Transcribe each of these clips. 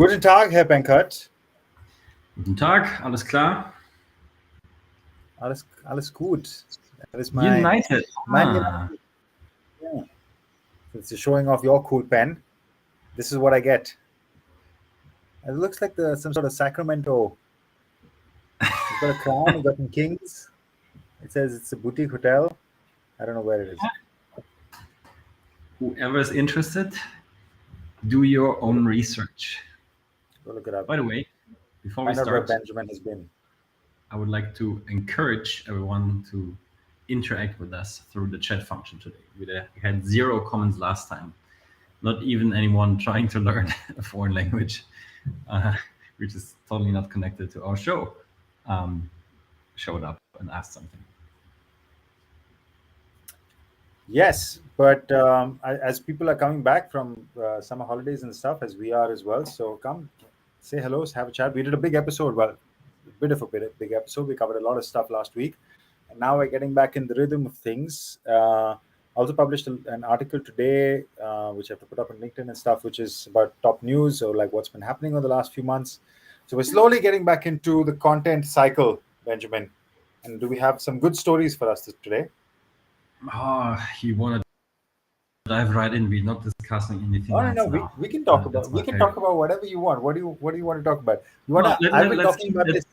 Guten Tag, Herr Benkert. Guten Tag, alles klar? Alles gut. That is my United. United. Yeah. Since you're showing off your cool pen, this is what I get. It looks like some sort of Sacramento. You've got a crown, you've got some kings. It says it's a boutique hotel. I don't know where it is. Whoever is interested, do your own research. Go look it up. By the way, before we Find out where start, Benjamin has been. I would like to encourage everyone to interact with us through the chat function today. We had 0 comments last time. Not even anyone trying to learn a foreign language, which is totally not connected to our show, showed up and asked something. Yes, but as people are coming back from summer holidays and stuff, as we are as well, so come say hello, have a chat. We did a big episode, well, a bit of a big episode. We covered a lot of stuff last week, and now we're getting back in the rhythm of things. Also published an article today, which I have to put up on LinkedIn and stuff, which is about top news or like what's been happening over the last few months. So we're slowly getting back into the content cycle, Benjamin. And do we have some good stories for us today? You want to dive right in? We're not discussing anything else No. now. We can talk about talk about whatever you want. What do you want to talk about? I've been talking about this.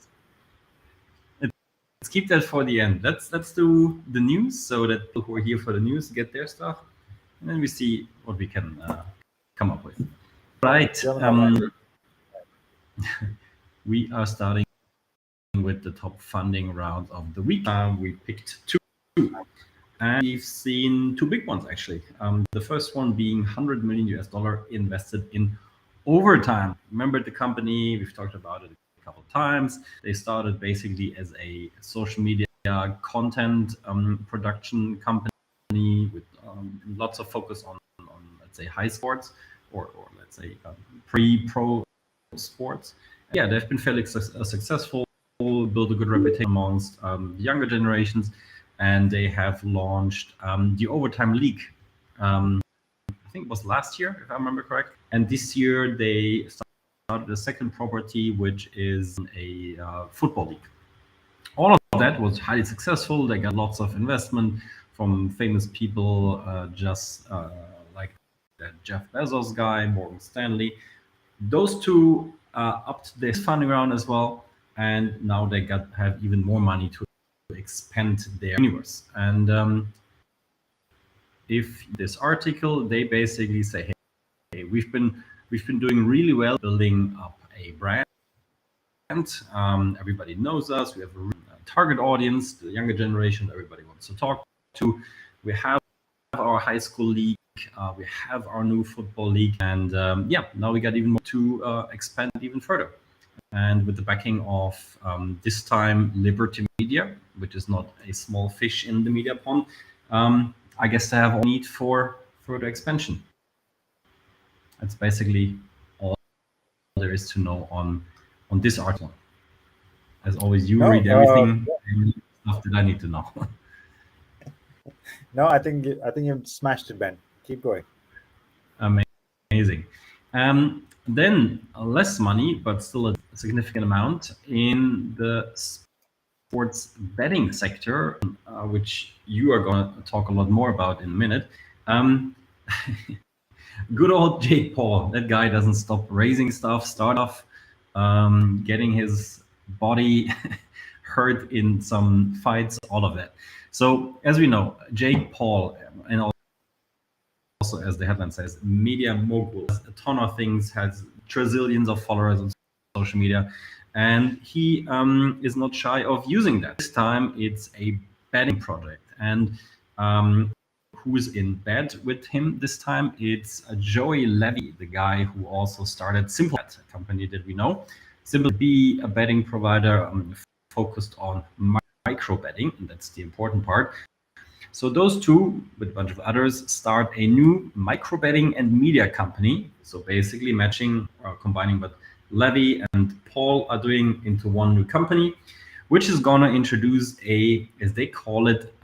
Let's keep that for the end. Let's do the news so that people who are here for the news get their stuff, and then we see what we can come up with. Right. We are starting with the top funding round of the week. We picked 2, and we've seen 2 big ones actually. The first one being $100 million invested in Overtime. Remember the company? We've talked about it a couple of times. They started basically as a social media content production company with lots of focus on let's say high sports or let's say pre-pro sports. Yeah, they've been fairly successful, built a good reputation amongst the younger generations, and they have launched the Overtime League. I think it was last year, if I remember correct. And this year they started a second property, which is a football league. All of that was highly successful. They got lots of investment from famous people, just like that Jeff Bezos guy, Morgan Stanley. Those 2 upped their funding round as well, and now they have even more money to expand their universe. And if this article, they basically say, hey, we've been doing really well building up a brand. Everybody knows us. We have a target audience, the younger generation. Everybody wants to talk to. We have our high school league. We have our new football league, and now we got even more to expand even further. And with the backing of this time Liberty Media, which is not a small fish in the media pond, I guess they have a need for further expansion. That's basically all there is to know on this article. As always, you read everything. Stuff that I need to know. No, I think you smashed it, Ben. Keep going. Amazing. Then less money, but still a significant amount in the sports betting sector, which you are going to talk a lot more about in a minute. Good old Jake Paul. That guy doesn't stop raising stuff, start off getting his body hurt in some fights, all of that. So as we know, Jake Paul, and also as the headline says, media mogul, has a ton of things, has trillions of followers on social media, and he is not shy of using that. This time it's a betting project, and who's in bed with him this time? It's Joey Levy, the guy who also started SimpleBet, a company that we know. SimpleBet, a betting provider focused on micro betting, and that's the important part. So those 2, with a bunch of others, start a new micro betting and media company. So basically matching or combining what Levy and Paul are doing into one new company, which is gonna introduce as they call it,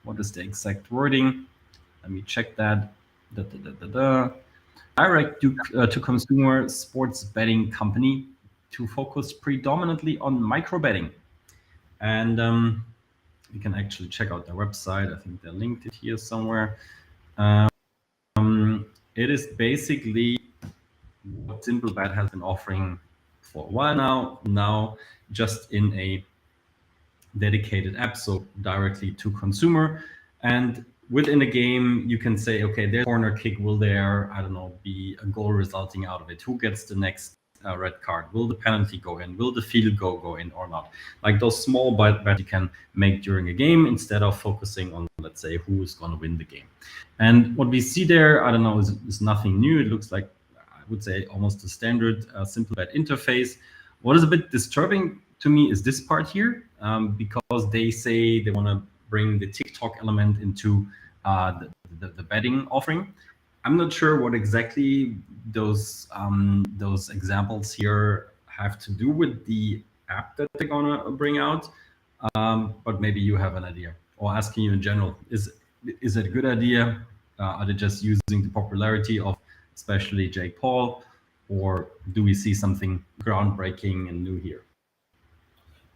what is the exact wording? Let me check that. direct to consumer sports betting company to focus predominantly on micro betting. And you can actually check out their website. I think they linked it here somewhere. It is basically what SimpleBet has been offering for a while now. Now, just in a dedicated app, so directly to consumer. And within a game, you can say, okay, there's a corner kick. Will there, I don't know, be a goal resulting out of it? Who gets the next red card? Will the penalty go in? Will the field goal go in or not? Like those small bets you can make during a game instead of focusing on, let's say, who's going to win the game. And what we see there, I don't know, is nothing new. It looks like, I would say, almost a standard SimpleBet interface. What is a bit disturbing to me is this part here, because they say they want to bring the TikTok element into the betting offering. I'm not sure what exactly those examples here have to do with the app that they're gonna bring out, but maybe you have an idea. Or asking you in general, is it a good idea? Are they just using the popularity of especially Jake Paul, or do we see something groundbreaking and new here?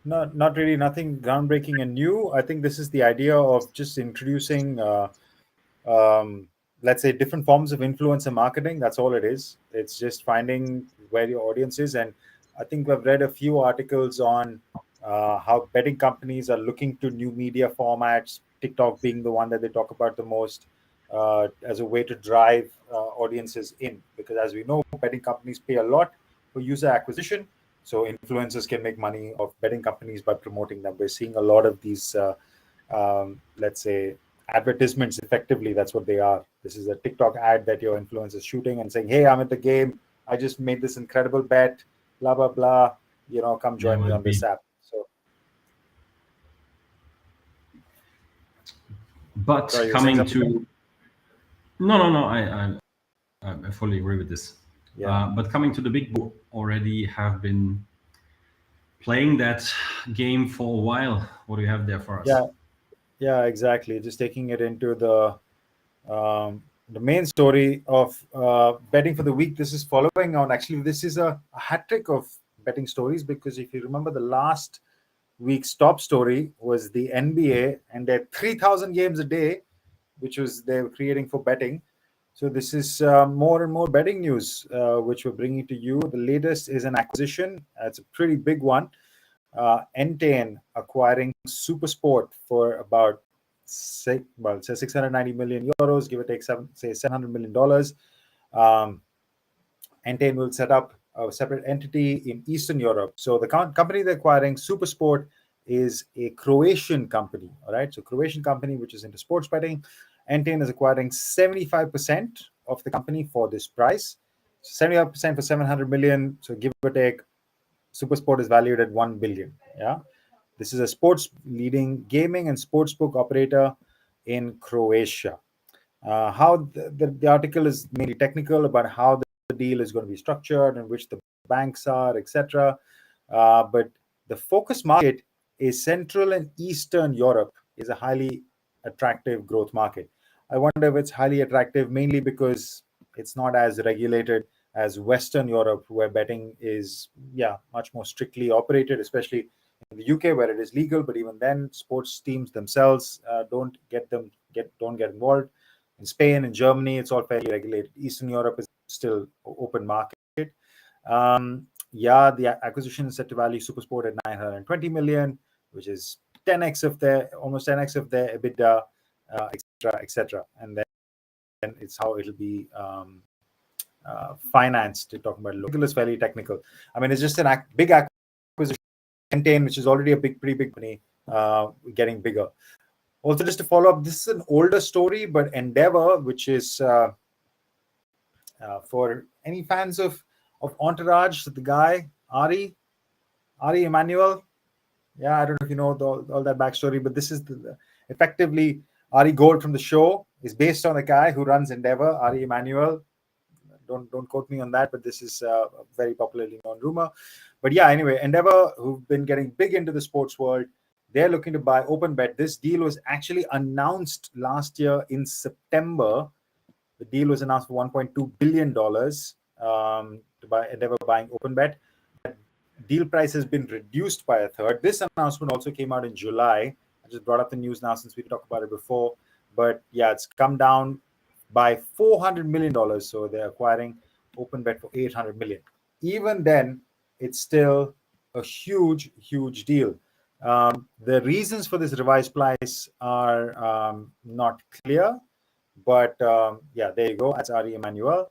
Not really, nothing groundbreaking and new. I think this is the idea of just introducing, um, let's say, different forms of influencer marketing. That's all it is. It's just finding where your audience is. And I think I've read a few articles on how betting companies are looking to new media formats, TikTok being the one that they talk about the most, as a way to drive audiences in. Because as we know, betting companies pay a lot for user acquisition. So influencers can make money off betting companies by promoting them. We're seeing a lot of these, let's say, advertisements. Effectively, that's what they are. This is a TikTok ad that your influencer is shooting and saying, "Hey, I'm at the game. I just made this incredible bet. Blah blah blah. Come Yeah, join me might on this be. app." So, But sorry, you're saying coming something? to no, I fully agree with this. Yeah. But coming to the big book, already have been playing that game for a while. What do you have there for us? Yeah. Yeah. Exactly. Just taking it into the main story of betting for the week. This is following on. Actually, this is a hat trick of betting stories, because if you remember, the last week's top story was the NBA and their 3,000 games a day, which was they were creating for betting. So this is more and more betting news, which we're bringing to you. The latest is an acquisition. It's a pretty big one. Entain acquiring Supersport for about say 690 million euros, give or take say $700 million. Um, Entain will set up a separate entity in Eastern Europe. So the company they're acquiring, Supersport, is a Croatian company. All right, so Croatian company which is into sports betting. Entain is acquiring 75% of the company for this price. 75% for 700 million. So give or take, Supersport is valued at 1 billion. Yeah, this is a sports leading gaming and sportsbook operator in Croatia. How the article is mainly technical about how the deal is going to be structured and which the banks are, etc. But the focus market is Central and Eastern Europe is a highly attractive growth market. I wonder if it's highly attractive mainly because it's not as regulated as Western Europe, where betting is much more strictly operated, especially in the UK where it is legal. But even then, sports teams themselves don't get involved. In Spain and Germany, it's all fairly regulated. Eastern Europe is still open market. The acquisition is set to value Supersport at 920 million, which is 10x of their almost 10x of their EBITDA, etc., etc. And then it's how it'll be financed. To talk about legal is fairly technical. I mean, it's just a big acquisition. Entain, which is already a pretty big company, getting bigger. Also, just to follow up, this is an older story, but Endeavor, which is for any fans of Entourage, the guy Ari Emanuel. Yeah, I don't know if you know all that backstory, but this is effectively Ari Gold from the show is based on a guy who runs Endeavor, Ari Emanuel. Don't quote me on that, but this is a very popularly known rumor. But yeah, anyway, Endeavor, who've been getting big into the sports world, they're looking to buy Openbet. This deal was actually announced last year in September, The deal was announced for $1.2 billion by Endeavor buying Openbet. Deal price has been reduced by a third. This announcement also came out in July. I just brought up the news now since we talked about it before. But yeah, it's come down by $400 million. So they're acquiring Openbet for $800 million. Even then, it's still a huge, huge deal. The reasons for this revised price are not clear. But yeah, there you go. That's Ari Emanuel.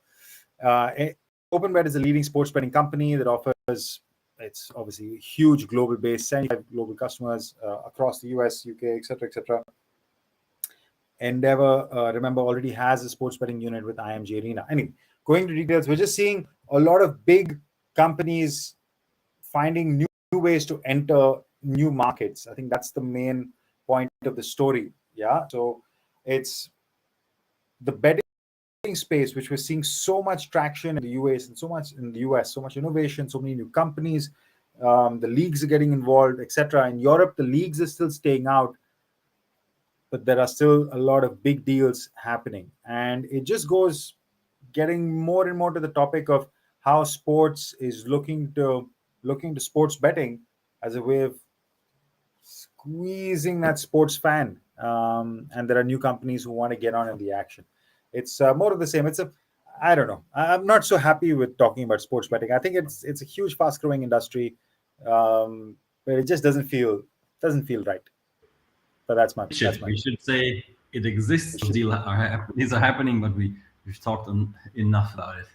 Openbet is a leading sports betting company that offers, it's obviously huge global base, 75 global customers across the US, UK, etc., etc. Endeavor, remember, already has a sports betting unit with IMG Arena. I mean, going to details, we're just seeing a lot of big companies finding new ways to enter new markets. I think that's the main point of the story. Yeah. So it's the betting space, which we're seeing so much traction in the US and so much in the US, so much innovation, so many new companies. The leagues are getting involved, etc. In Europe, the leagues are still staying out, but there are still a lot of big deals happening. And it just goes getting more and more to the topic of how sports is looking to sports betting as a way of squeezing that sports fan. And there are new companies who want to get on in the action. It's more of the same. I don't know. I'm not so happy with talking about sports betting. I think it's a huge, fast-growing industry, but it just doesn't feel right. But We should say it exists. These are happening, but we've talked enough about it.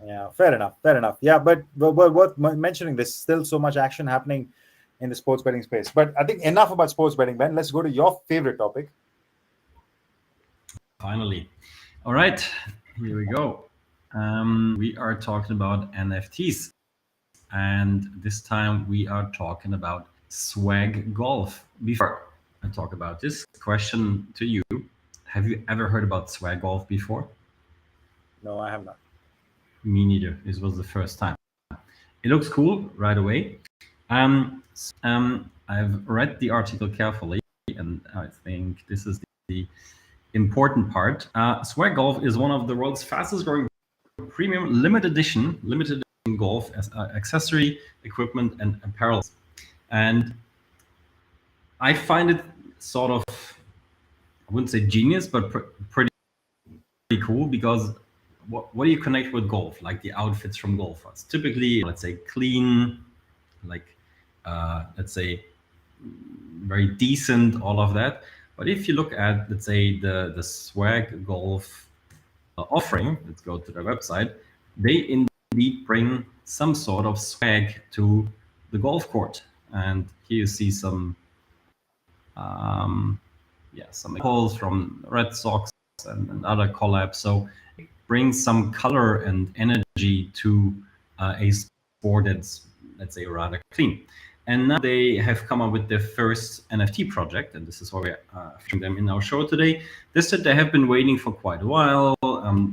Yeah, fair enough. Fair enough. Yeah, but worth mentioning, there's still so much action happening in the sports betting space. But I think enough about sports betting, Ben. Let's go to your favorite topic. Finally. All right, here we go. We are talking about NFTs. And this time we are talking about swag golf. Before I talk about this, question to you: have you ever heard about swag golf before? No, I have not. Me neither. This was the first time. It looks cool right away. I've read the article carefully, and I think this is the important part. Swag golf is one of the world's fastest growing premium limited edition golf as accessory, equipment, and apparel. And I find it sort of, I wouldn't say genius, but pretty cool, because what do you connect with golf? Like the outfits from golfers. Typically, let's say clean, like let's say very decent, all of that. But if you look at, let's say, the swag golf offering, let's go to their website, they indeed bring some sort of swag to the golf court. And here you see some some calls from Red Sox and other collabs. So it brings some color and energy to a sport that's, let's say, rather clean. And now they have come up with their first NFT project, and this is why we're featuring them in our show today. They said they have been waiting for quite a while,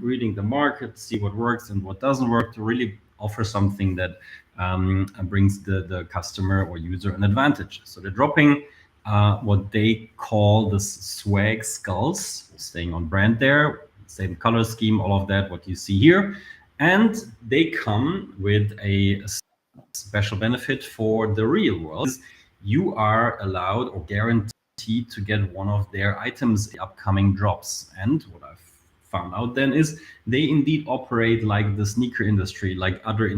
reading the market, see what works and what doesn't work, to really offer something that brings the customer or user an advantage. So they're dropping what they call the swag skulls, staying on brand there, same color scheme, all of that, what you see here. And they come with a special benefit for the real world. You are allowed or guaranteed to get one of their items in the upcoming drops. And what I've found out then is they indeed operate like the sneaker industry, like other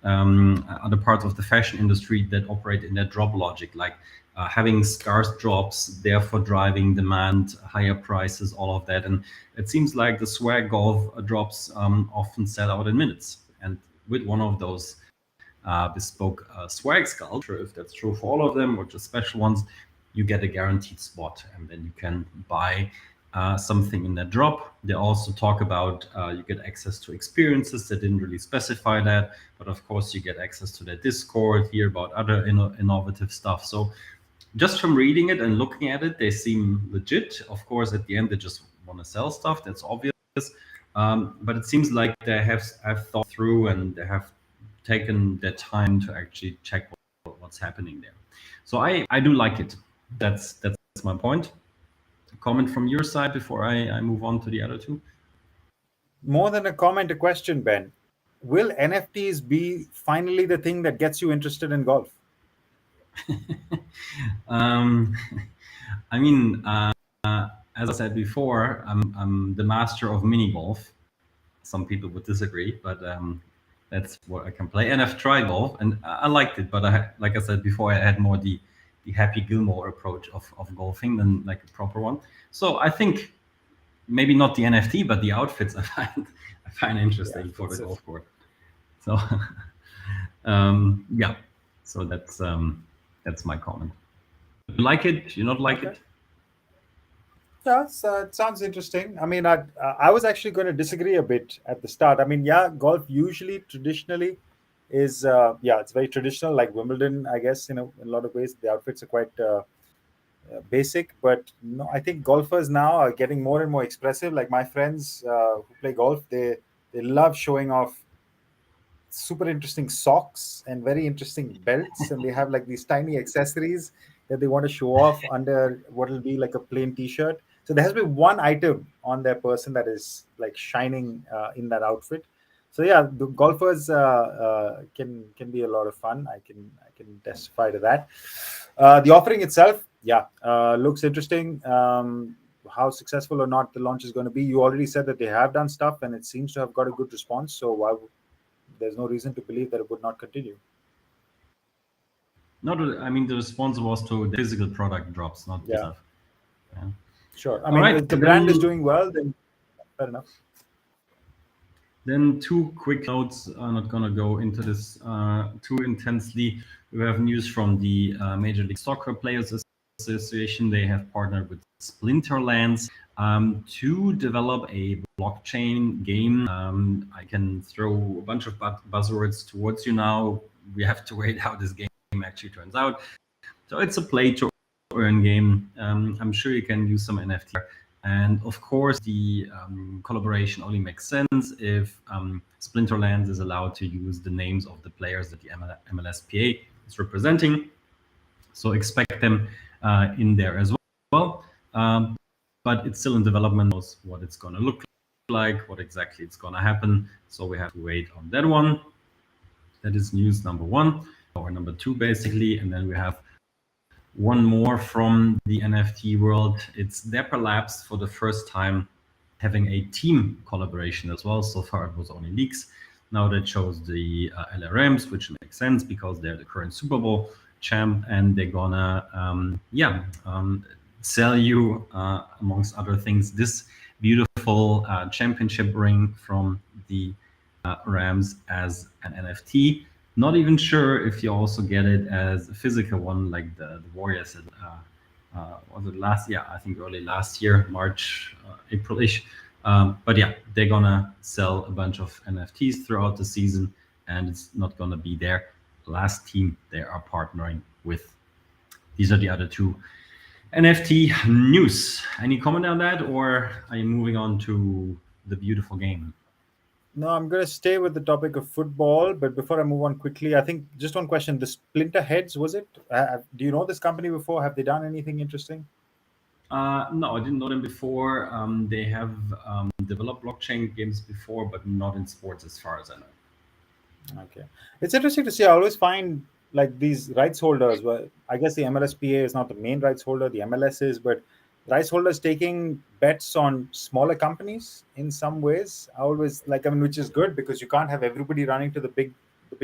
parts of the fashion industry that operate in that drop logic, like having scarce drops, therefore driving demand, higher prices, all of that. And it seems like the swag golf drops often sell out in minutes. And with one of those bespoke swag skulls, sure if that's true for all of them or just special ones, you get a guaranteed spot, and then you can buy something in that drop. They also talk about you get access to experiences. They didn't really specify that, but of course you get access to their Discord, hear about other innovative stuff. So just from reading it and looking at it, they seem legit. Of course, at the end, they just want to sell stuff. That's obvious. But it seems like they have thought through, and they have taken their time to actually check what's happening there. So I do like it. That's my point. comment from your side before I move on to the other two? More than a comment, a question, Ben. Will NFTs be finally the thing that gets you interested in golf? Um, I mean, as I said before, I'm the master of mini golf. Some people would disagree, but that's what I can play. And I've tried golf, and I liked it. But like I said before, I had more the Happy Gilmore approach of golfing than like a proper one. So I think maybe not the NFT, but the outfits I find Yeah, interesting for the it's a, golf course. So yeah, so that's my comment. You like it? You not like okay. it? Yeah, it sounds interesting. I mean, I was actually going to disagree a bit at the start. I mean, yeah, golf usually traditionally is yeah, it's very traditional, like Wimbledon, I guess. In a lot of ways, the outfits are quite basic. But no, I think golfers now are getting more and more expressive. Like my friends who play golf, they love showing off super interesting socks and very interesting belts, and they have like these tiny accessories that they want to show off under what will be like a plain t-shirt. So there has been one item on their person that is like shining in that outfit. So yeah, the golfers can be a lot of fun. I can testify to that. The offering itself, yeah, looks interesting. How successful or not the launch is going to be, you already said that they have done stuff and it seems to have got a good response, so there's no reason to believe that it would not continue. Not, I mean, the response was to the physical product drops, not the Yeah, stuff. Yeah. sure. I All mean, right, if the brand is then doing well, then fair enough. two quick notes. I'm not gonna go into this too intensely. We have news from the Major League Soccer Players Association. They have partnered with Splinterlands to develop a blockchain game. I can throw a bunch of buzzwords towards you now. We have to wait how this game actually turns out. So it's a play to earn game. I'm sure you can use some NFT. And of course, the collaboration only makes sense if Splinterlands is allowed to use the names of the players that the MLSPA is representing. So expect them in there as well. But it's still in development, knows what it's going to look like, what exactly it's going to happen. So we have to wait on that one. That is news number one, or number two, basically. And then we have one more from the NFT world. It's Dapper Labs for the first time having a team collaboration as well. So far, it was only leaks. Now that shows the LRMs, which makes sense because they're the current Super Bowl champ, and they're gonna, sell you, amongst other things, this beautiful championship ring from the Rams as an NFT. Not even sure if you also get it as a physical one, like the Warriors said. Was it last? Yeah, I think early last year, March, April-ish. But yeah, they're gonna sell a bunch of NFTs throughout the season, and it's not gonna be their last team they are partnering with. These are the other two NFT news. Any comment on that, or are you moving on to the beautiful game? No, I'm going to stay with the topic of football, but before I move on quickly, I think just one question: the Splinter Heads, was it? Do you know this company before? Have they done anything interesting? No, I didn't know them before. They have developed blockchain games before, but not in sports, as far as I know. Okay, it's interesting to see. I always find like these rights holders. Well, I guess the MLSPA is not the main rights holder; the MLS is, but rights holders taking bets on smaller companies in some ways. I always like, I mean, which is good because you can't have everybody running to the big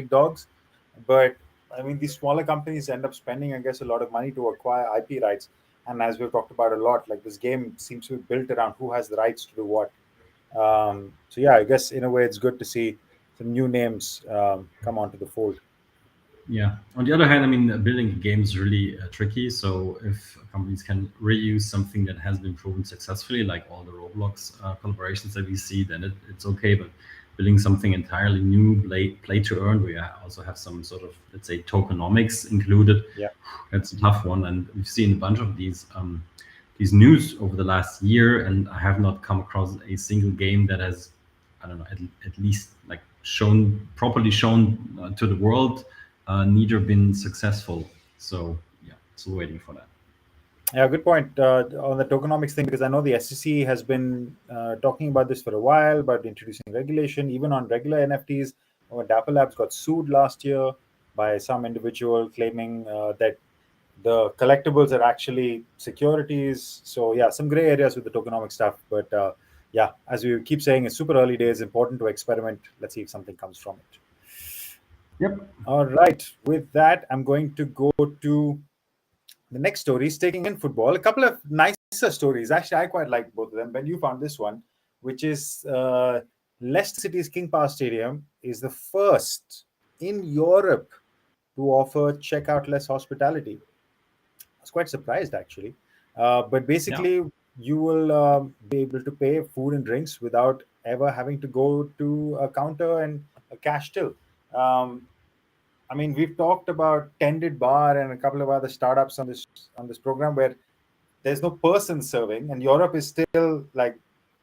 dogs. But I mean, these smaller companies end up spending, I guess, a lot of money to acquire IP rights. And as we've talked about a lot, like this game seems to be built around who has the rights to do what. So yeah, I guess in a way it's good to see some new names come onto the fold. Yeah. On the other hand, I mean, building a game is really tricky. So if companies can reuse something that has been proven successfully, like all the Roblox collaborations that we see, then it's okay. But building something entirely new, play to earn, we also have some sort of, let's say, tokenomics included. Yeah, That's a tough one, and we've seen a bunch of these news over the last year, and I have not come across a single game that has, I don't know, at least like properly shown to the world, neither been successful. So yeah, still waiting for that. Yeah, good point on the tokenomics thing, because I know the SEC has been talking about this for a while, about introducing regulation, even on regular NFTs. Dapper Labs got sued last year by some individual claiming that the collectibles are actually securities. So, yeah, some gray areas with the tokenomic stuff. But yeah, as we keep saying, it's super early days, important to experiment. Let's see if something comes from it. Yep. All right. With that, I'm going to go to the next story, sticking in football. A couple of nicer stories. Actually, I quite like both of them. Ben, you found this one, which is Leicester City's King Power Stadium is the first in Europe to offer checkout-less hospitality. I was quite surprised, actually. But Yeah. basically, you will be able to pay food and drinks without ever having to go to a counter and a cash till. Um, I mean, we've talked about Tended Bar and a couple of other startups on this program where there's no person serving, and Europe is still like,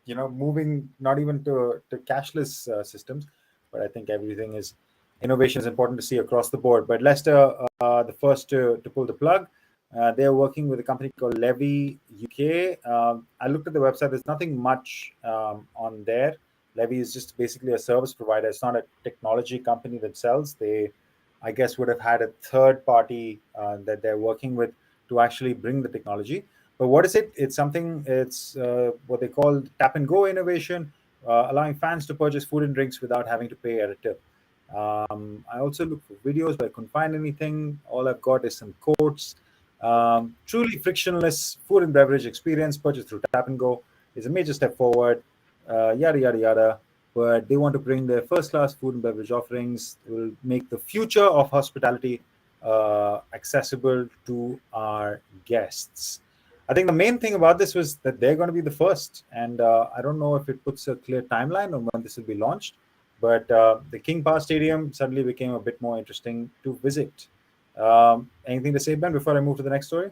moving not even to cashless systems. But I think everything is innovation is important to see across the board. But Leicester, the first to pull the plug. They're working with a company called Levy UK. I looked at the website. There's nothing much on there. Levy is just basically a service provider. It's not a technology company themselves. They, I guess, would have had a third party that they're working with to actually bring the technology. But what is it? It's something. It's what they call tap and go innovation, allowing fans to purchase food and drinks without having to pay at a tip. I also look for videos, but I couldn't find anything. All I've got is some quotes. Truly frictionless food and beverage experience purchased through tap and go is a major step forward. Yada yada yada. But they want to bring their first-class food and beverage offerings. Will make the future of hospitality accessible to our guests. I think the main thing about this was that they're going to be the first, and I don't know if it puts a clear timeline on when this will be launched. But the King Power Stadium suddenly became a bit more interesting to visit. Anything to say, Ben, before I move to the next story?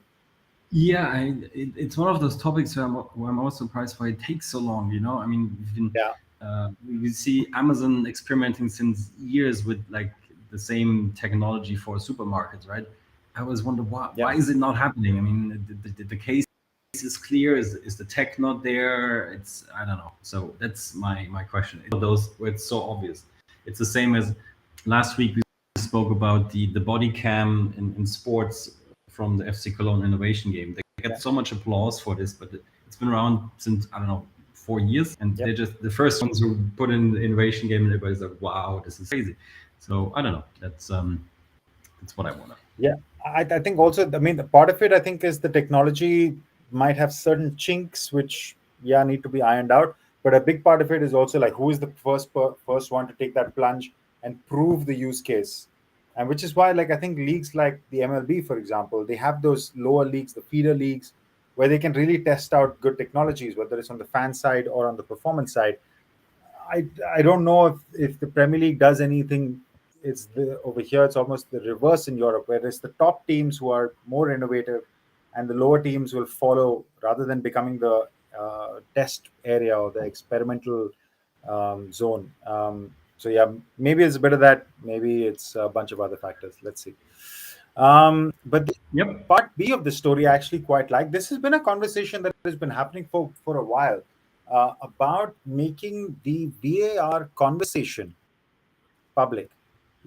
Yeah, it's one of those topics where I'm always surprised why it takes so long. I mean, Yeah, we see Amazon experimenting since years with like the same technology for supermarkets, right? I always wonder yeah, why is it not happening? I mean, the case is clear. Is the tech not there? It's I don't know. So that's my question. It's one of those where it's so obvious. It's the same as last week we spoke about the body cam in sports from the FC Cologne innovation game. They get yeah, so much applause for this, but it's been around since I don't know 4 years, and yeah. they're just the first ones who put in the innovation game, and everybody's like, "Wow, this is crazy." So I don't know. That's what I want to. Yeah, I think also, I mean, the part of it, I think, is the technology might have certain chinks which, yeah, need to be ironed out. But a big part of it is also like who is the first one to take that plunge and prove the use case, and which is why, like, I think leagues like the MLB, for example, they have those lower leagues, the feeder leagues, where they can really test out good technologies, whether it's on the fan side or on the performance side. I don't know if the Premier League does anything. Over here. It's almost the reverse in Europe, where it's the top teams who are more innovative, and the lower teams will follow rather than becoming the test area or the experimental zone. So yeah, maybe it's a bit of that. Maybe it's a bunch of other factors. Let's see. But the Yep. part B of the story I actually quite like. This has been a conversation that has been happening for a while about making the VAR conversation public.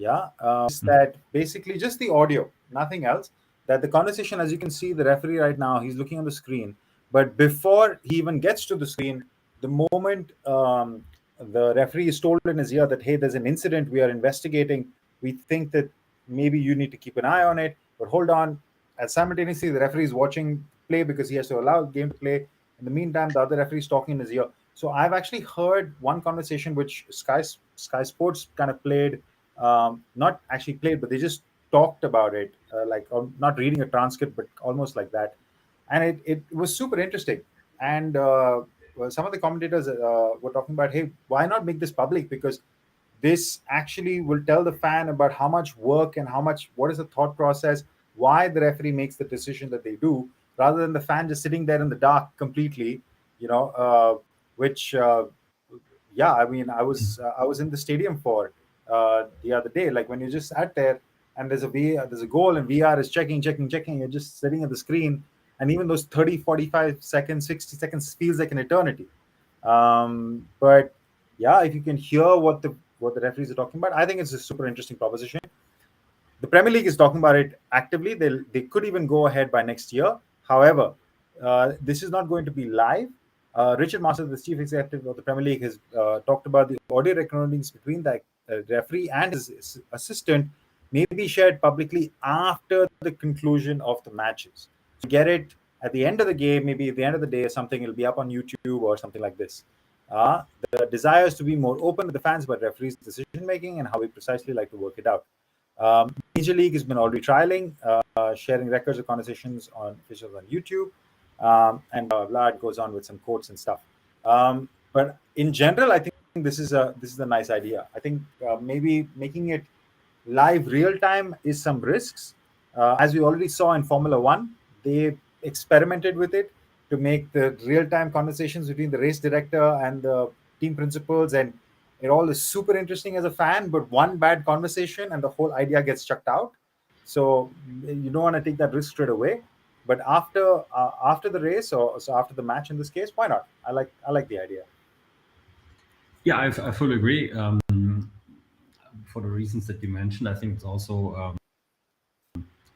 Yeah, is that basically just the audio, nothing else. That the conversation, as you can see, the referee right now, he's looking on the screen, but before he even gets to the screen, the moment the referee is told in his ear that, hey, there's an incident we are investigating, we think that maybe you need to keep an eye on it, but hold on. And simultaneously, the referee is watching play because he has to allow the game to play. In the meantime, the other referee is talking in his ear. So I've actually heard one conversation which Sky Sports kind of played, not actually played, but they just talked about it, like not reading a transcript, but almost like that, and it was super interesting. And well, some of the commentators were talking about, hey, why not make this public? Because this actually will tell the fan about how much work and what is the thought process, why the referee makes the decision that they do, rather than the fan just sitting there in the dark completely, you know, which yeah, I mean, I was in the stadium for the other day, like when you just sat there and there's a goal and VR is checking, you're just sitting at the screen. and even those 30, 45 seconds, 60 seconds feels like an eternity. But yeah, if you can hear what the referees are talking about, I think it's a super interesting proposition. The Premier League is talking about it actively. They could even go ahead by next year. However, this is not going to be live. Richard Masters, the chief executive of the Premier League, has talked about the audio recordings between the referee and his assistant may be shared publicly after the conclusion of the matches. So you get it at the end of the game, maybe at the end of the day or something. It'll be up on YouTube or something like this. The desire is to be more open with the fans about referees' decision making and how we precisely like to work it out. Major League has been already trialing, sharing records of conversations on officials on YouTube, and Vlad goes on with some quotes and stuff. But in general, I think this is a nice idea. I think maybe making it live real time is some risks. As we already saw in Formula One, they experimented with it to make the real time conversations between the race director and the team principals, and it all is super interesting as a fan. But one bad conversation and the whole idea gets chucked out. So you don't want to take that risk straight away. But after the race, or so after the match in this case, why not? I like the idea. Yeah, I fully agree. For the reasons that you mentioned, I think it's also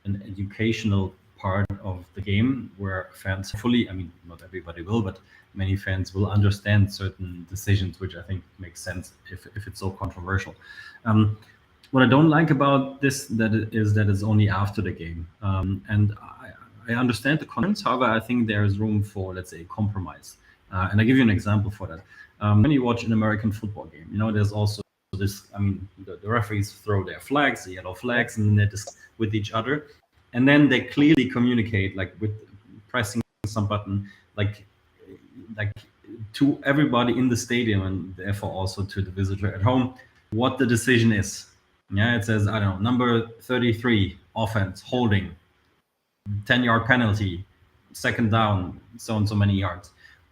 an educational part of the game where fans fully, I mean, not everybody will, but many fans will understand certain decisions, which I think makes sense if it's so controversial. Um, what I don't like about this that it's only after the game, and I understand the concerns. However, I think there is room for, let's say, compromise. And I give you an example for that. When you watch an American football game, there's also this. I mean, the referees throw their flags, the yellow flags, and they discuss with each other, and then they clearly communicate, like with pressing some button, like to everybody in the stadium, and therefore also to the visitor at home, what the decision is. Yeah, it says, I don't know, number 33 offense holding, 10-yard penalty, second down, so and so many yards.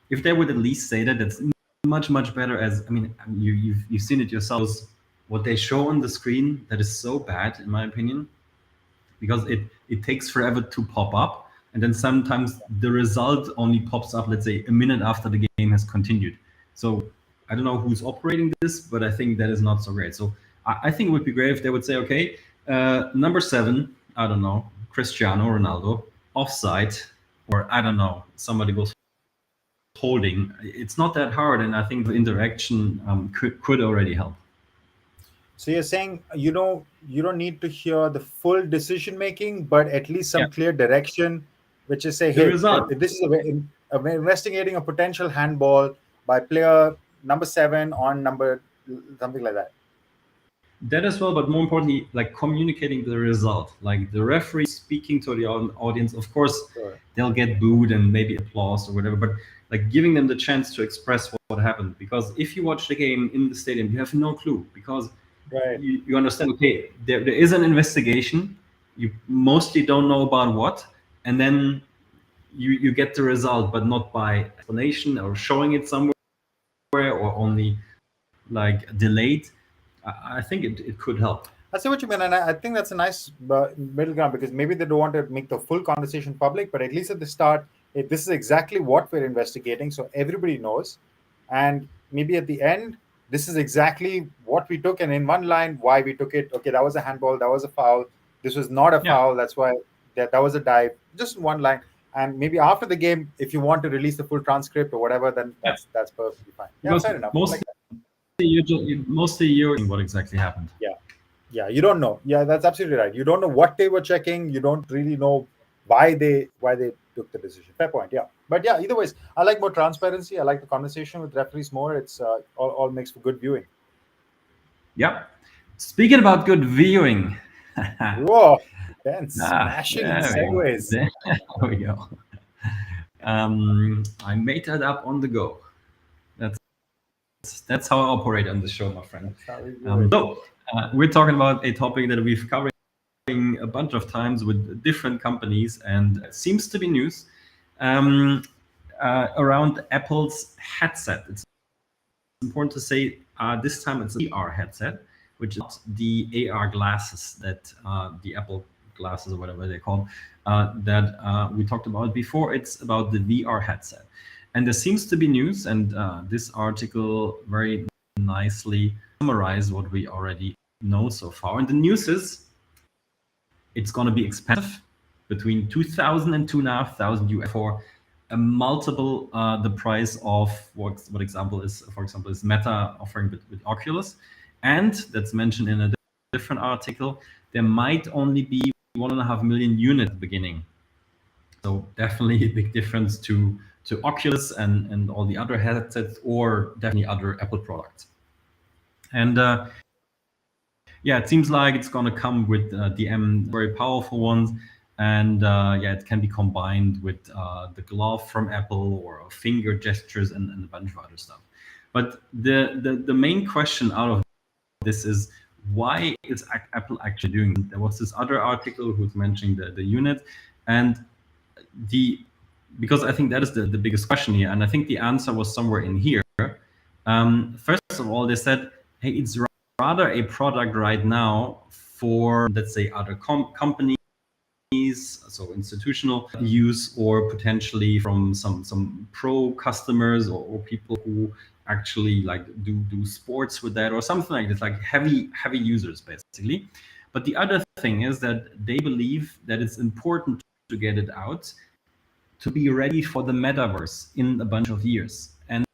If they would at least say that, that's much better. As I mean, you've seen it yourselves. What they show on the screen, that is so bad, in my opinion, because it takes forever to pop up, and then sometimes the result only pops up, let's say, a minute after the game has continued. So I don't know who's operating this, but I think that is not so great. So I think it would be great if they would say, okay, number 7, I don't know, Cristiano Ronaldo, offside, or I don't know, somebody was holding. It's not that hard, and I think the interaction could already help. So you're saying you don't need to hear the full decision making, but at least Yeah, some clear direction, which is say, the hey, result. this is investigating a potential handball by player number 7 on number something like that. That as well, but more importantly, like communicating the result. Like the referee speaking to the audience. Of course, Sure. they'll get booed and maybe applause or whatever, but like giving them the chance to express what happened. Because if you watch the game in the stadium, you have no clue, because Right. you understand, okay, there is an investigation. You mostly don't know about what, and then you get the result, but not by explanation or showing it somewhere, or only like delayed. I think it could help. I see what you mean, and I think that's a nice middle ground, because maybe they don't want to make the full conversation public, but at least at the start, this is exactly what we're investigating, so everybody knows, and maybe at the end, this is exactly what we took, and in one line, why we took it. Okay, that was a handball, that was a foul. This was not a Yeah, foul. That's why that was a dive. Just one line, and maybe after the game, if you want to release the full transcript or whatever, then yeah. that's perfectly fine. Yeah, Because fair enough. I like mostly that. mostly you're what exactly happened. Yeah. Yeah, you don't know. Yeah, that's absolutely right. You don't know what they were checking. You don't really know why they took the decision. Fair point. Yeah, but yeah, either ways, I like more transparency. I like the conversation with referees more. It's all makes for good viewing. Yeah. Speaking about good viewing. Whoa, Ben, Ah, smashing in there we go. segues. There we go. I made that up on the go. That's that's how I operate on the show, my friend. That's how we do it. We're talking about a topic that we've covered a bunch of times with different companies, and it seems to be news around Apple's headset. It's important to say this time it's a VR headset, which is not the AR glasses that the Apple glasses or whatever they call. that we talked about before. It's about the VR headset. And there seems to be news, and this article very nicely summarizes what we already know so far. And the news is it's going to be expensive, between 2,000 and 2,500 US for a multiple the price of what example is, for example, is Meta offering with Oculus. And that's mentioned in a different article, there might only be 1.5 million units at the beginning. So definitely a big difference to Oculus and all the other headsets, or definitely other Apple products. And yeah, it seems like it's going to come with the very powerful ones. And yeah, it can be combined with the glove from Apple, or finger gestures, and a bunch of other stuff. But the main question out of this is, why is Apple actually doing it? There was this other article who's mentioning the unit, and because I think that is the biggest question here, and I think the answer was somewhere in here. First of all, they said, hey, it's rather a product right now for, let's say, other companies, so institutional use, or potentially from some pro customers, or people who actually like do sports with that, or something like this, like heavy users basically. But the other thing is that they believe that it's important to get it out to be ready for the metaverse in a bunch of years. And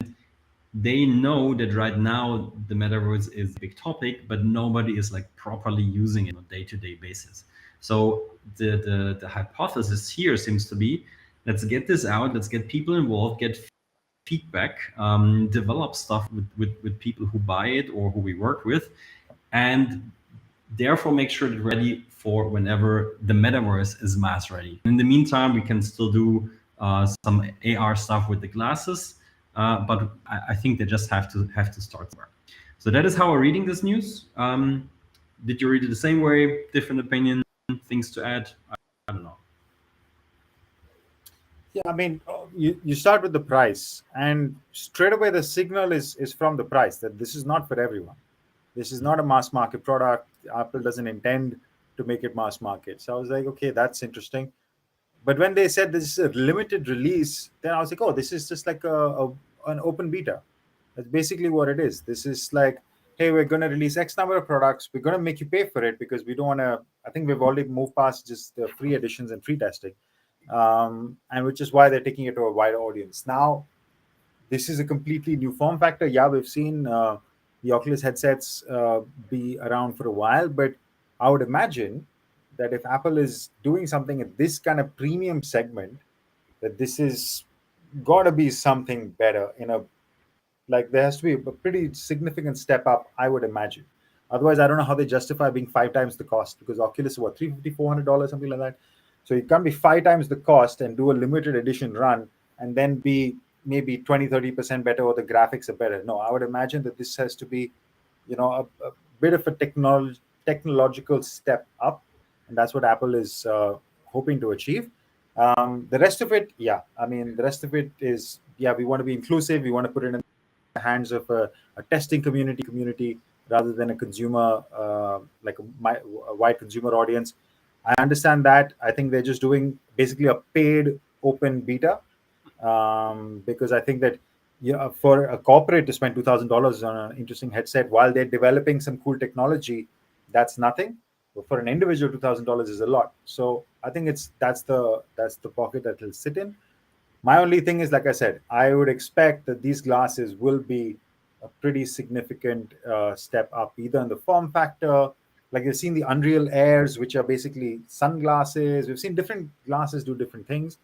they know that right now the metaverse is a big topic, but nobody is like properly using it on a day-to-day basis. So the hypothesis here seems to be, let's get this out, let's get people involved, get feedback, develop stuff with people who buy it or who we work with, and therefore make sure it's ready for whenever the metaverse is mass ready. In the meantime, we can still do some AR stuff with the glasses, but I think they just have to start somewhere. So that is how we're reading this news. Did you read it the same way? Different opinion? Things to add? I don't know. Yeah, I mean, you start with the price, and straight away the signal is from the price that this is not for everyone. This is not a mass market product. Apple doesn't intend to make it mass market. So I was like, okay, that's interesting. But when they said this is a limited release, then I was like, oh, this is just like an open beta. That's basically what it is. This is like, hey, we're going to release X number of products. We're going to make you pay for it because we don't want to. I think we've already moved past just the free editions and free testing, and which is why they're taking it to a wider audience. Now, this is a completely new form factor. Yeah, we've seen the Oculus headsets be around for a while, but I would imagine that if Apple is doing something at this kind of premium segment, that this is got to be something better. Like there has to be a pretty significant step up, I would imagine. Otherwise, I don't know how they justify being 5 times the cost, because Oculus is what, $350, $400, something like that. So it can't be 5 times the cost and do a limited edition run and then be maybe 20-30% better, or the graphics are better. No, I would imagine that this has to be, a bit of a technological step up, and that's what Apple is hoping to achieve. The rest of it, yeah, I mean, the rest of it is, yeah, we want to be inclusive. We want to put it in the hands of a testing community rather than a consumer, like a wide consumer audience. I understand that. I think they're just doing basically a paid open beta, because I think that, for a corporate to spend $2,000 on an interesting headset while they're developing some cool technology, that's nothing. But for an individual, $2,000 is a lot. So I think that's the pocket that it'll sit in. My only thing is, like I said, I would expect that these glasses will be a pretty significant step up, either in the form factor. Like you've seen the Unreal Airs, which are basically sunglasses. We've seen different glasses do different things.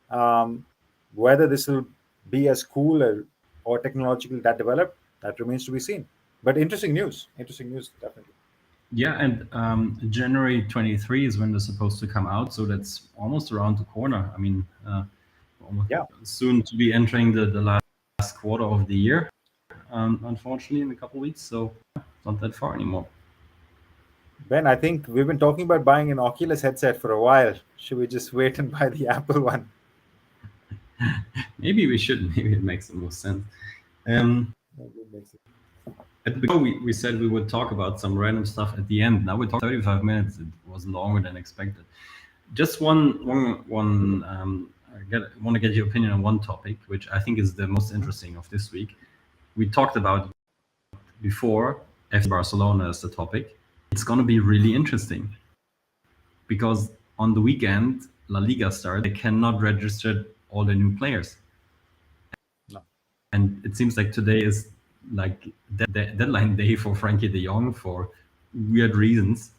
Um, Whether this will be as cool or technologically that developed, that remains to be seen. But interesting news. Interesting news, definitely. Yeah, and January 23 is when they're supposed to come out, so that's almost around the corner. I mean, almost Yeah. soon to be entering the last quarter of the year, unfortunately, in a couple of weeks. So not that far anymore. Ben, I think we've been talking about buying an Oculus headset for a while. Should we just wait and buy the Apple one? Maybe we should. Maybe it makes the most sense. Um, Maybe it makes it- at the beginning, we said we would talk about some random stuff at the end. Now we talked 35 minutes. It was longer than expected. Just one. I want to get your opinion on one topic, which I think is the most interesting of this week. We talked about before FC Barcelona as the topic. It's going to be really interesting because on the weekend La Liga starts. They cannot register all the new players, No. and it seems like today is like the deadline day for Frankie De Jong for weird reasons.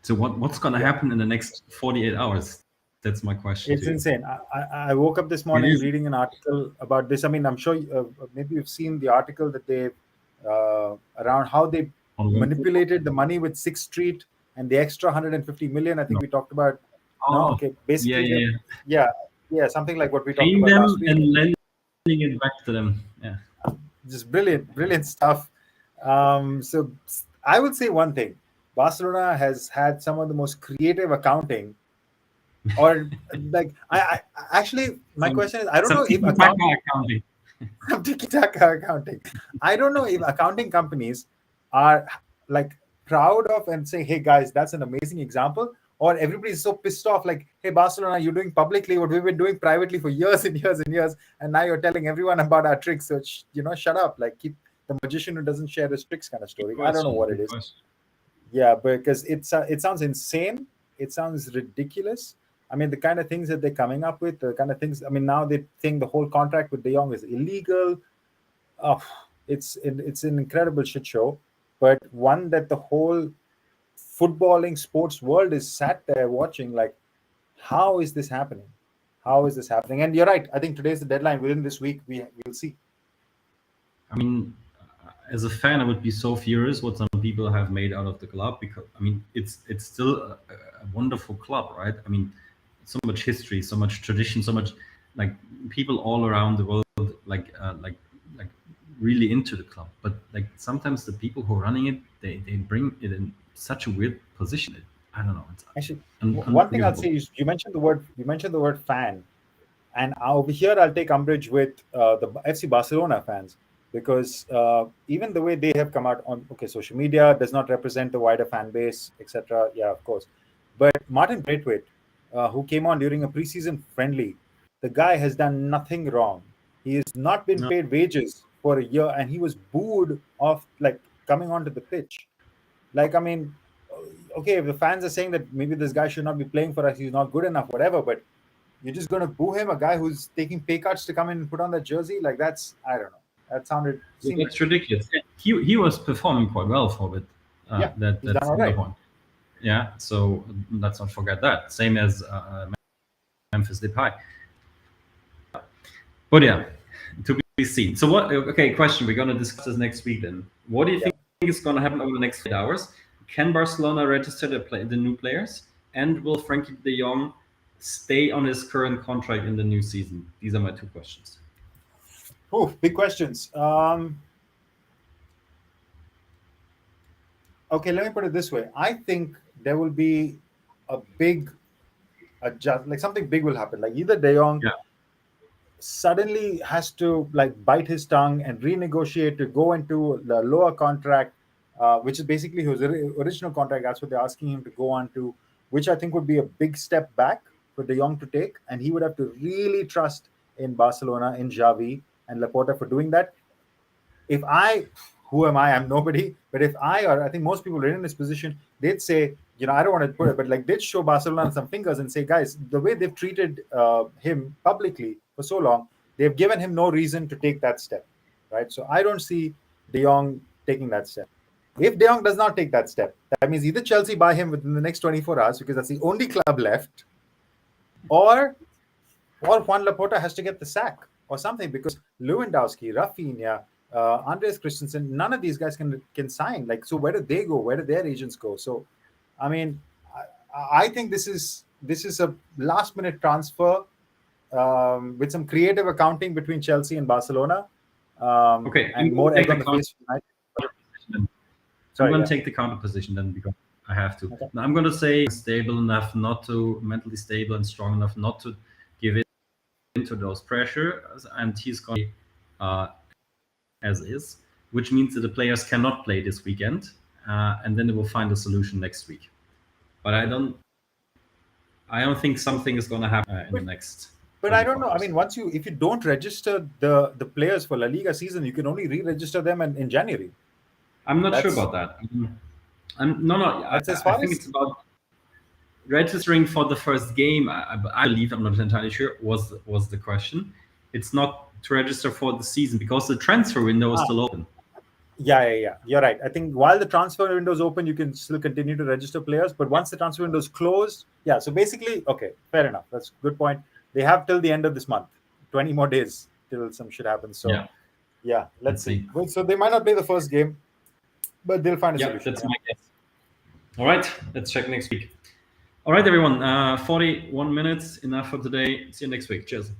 So what's going to Yeah. happen in the next 48 hours? That's my question to It's you. insane. I woke up this It morning is reading an article about this. I mean, I'm sure maybe you've seen the article that they around how they on Wednesday. manipulated the money with Sixth Street and the extra 150 million. I think No. we talked about. No, Oh, okay. yeah, Basically, yeah, yeah. yeah, yeah, something like what we talked Paying about them last week. and lending it back to them. Yeah. Just brilliant, brilliant stuff. So I would say one thing: Barcelona has had some of the most creative accounting or like I actually my Some question is I don't some know if tiki-taka accounting. tiki-taka accounting. I don't know if accounting companies are like proud of and saying, "Hey guys, that's an amazing example," or everybody's so pissed off, like, "Hey Barcelona, you're doing publicly what we've been doing privately for years and years and years, and now you're telling everyone about our tricks. So shut up, like keep the magician who doesn't share his tricks kind of Good story." I don't know question. what it Good is. question. Yeah, because it sounds insane. It sounds ridiculous. I mean, the kind of things that they're coming up with, the kind of things. I mean, now they think the whole contract with De Jong is illegal. Oh, it's an incredible shit show, but one that the whole footballing sports world is sat there watching. Like, how is this happening? How is this happening? And you're right. I think today's the deadline. Within this week, we'll see. I mean, as a fan, I would be so furious what some people have made out of the club because I mean, it's still a wonderful club, right? I mean, so much history, so much tradition, so much like people all around the world like really into the club. But like sometimes the people who are running it, they bring it in such a weird position. I don't know. It's Actually, one thing I'll unforgivable. say is you mentioned the word fan. And over here, I'll take umbrage with the FC Barcelona fans because even the way they have come out on social media does not represent the wider fan base, etc. Yeah, of course. But Martin Braithwaite, who came on during a preseason friendly, the guy has done nothing wrong. He has not been No, paid wages for a year, and he was booed off like coming onto the pitch. Like, I mean, okay, if the fans are saying that maybe this guy should not be playing for us, he's not good enough, whatever, but you're just going to boo him, a guy who's taking pay cuts to come in and put on that jersey? Like, that's, I don't know. That seemed that's ridiculous. ridiculous. He was performing quite well for it. Yeah, he's done That's all the other right. point. Yeah, so let's not forget that. Same as Memphis Depay. But yeah, to be seen. So what? Okay, question. We're gonna discuss this next week. Then, what do you Yeah. think is gonna happen over the next 8 hours? Can Barcelona register the new players, and will Frankie De Jong stay on his current contract in the new season? These are my two questions. Oh, big questions. Okay, let me put it this way. I think there will be a big adjust, like something big will happen. Like either De Jong Yeah, suddenly has to like bite his tongue and renegotiate to go into the lower contract, which is basically his original contract. That's what they're asking him to go on to, which I think would be a big step back for De Jong to take, and he would have to really trust in Barcelona, in Xavi and Laporta for doing that. If I, who am I? I'm nobody. But if I, or I think most people are in this position, they'd say, I don't want to put it, but like they'd show Barcelona some fingers and say, guys, the way they've treated him publicly for so long, they've given him no reason to take that step, right? So I don't see De Jong taking that step. If De Jong does not take that step, that means either Chelsea buy him within the next 24 hours because that's the only club left, or Juan Laporta has to get the sack or something because Lewandowski, Rafinha, Andres Christensen, none of these guys can sign. Like, so where do they go? Where do their agents go? So, I mean, I think this is a last minute transfer with some creative accounting between Chelsea and Barcelona, okay, I'm and going to more take egg the on the counter face of United. position. Then. I'm Sorry, going yeah. to take the counter position then because I have to. Okay. Now I'm going to say stable enough not to mentally stable and strong enough not to give into those pressures, and he's going to be as is, which means that the players cannot play this weekend, and then they will find a solution next week. But I don't. I don't think something is going to happen in the But next but I don't 24 know. I hours. mean, if you don't register the players for La Liga season, you can only re-register them in January. I'm not sure That's about that. No, that's as I far think as it's about registering for the first game. I believe, I'm not entirely sure, was the question. It's not to register for the season because the transfer window is ah, still open. yeah. You're right. I think while the transfer window is open, you can still continue to register players. But once the transfer window is closed, yeah. So basically, okay, fair enough. That's a good point. They have till the end of this month, 20 more days till some shit happens. So Yeah, yeah, let's let's see. see. Well, so they might not play the first game, but they'll find a Yeah, solution. that's Yeah. my guess. All right, let's check next week. All right, everyone. 41 minutes, enough for today. See you next week. Cheers.